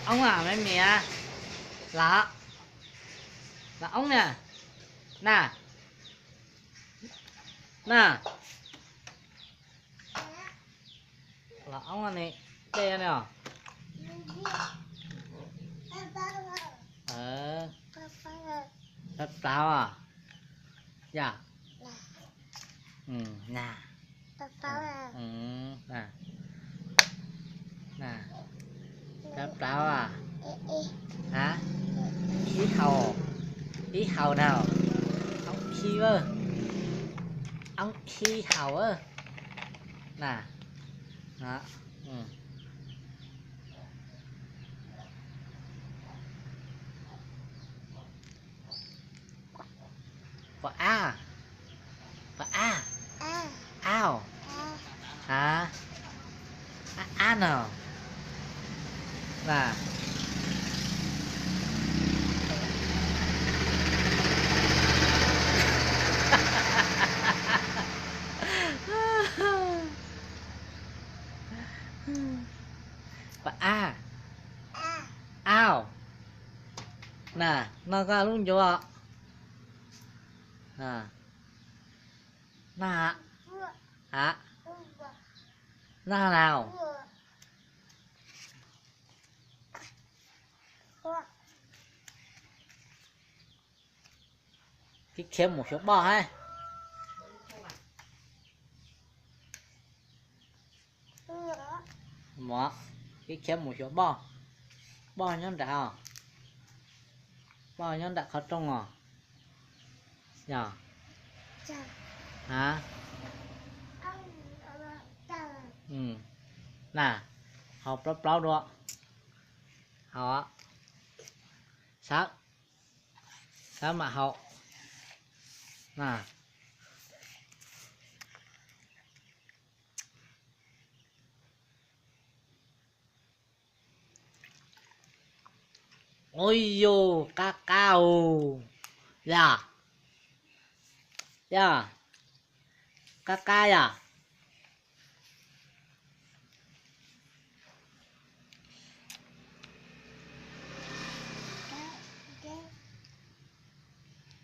Ống à mấy mẹ. Là ống nè. Nè. Nè. Là ống anh này. Đây nè. Đất tao à. Dạ. Nè. Nè. Nè. Đất tao à. Hả? Ý hầu nào. Ông khi ơ. Ông khi hầu ơ. Nè. Đó. Và a. Và a. Ao. Hả? A nào. Nè. Và a. Ao. Nè, nó ra luôn chưa? Nè. Nè. Hả? Nè nào. Cái thêm một số bò hay. Mở. Cái thêm một số bò. Bò nhân đã à? Bò nhân đã khó trong à? Dạ. Hả? Nè. Học lấp lâu đó. Họ. Sao? Sao mà học? Nè. Ôi dô, cacao. Dạ. Dạ. Cacao à?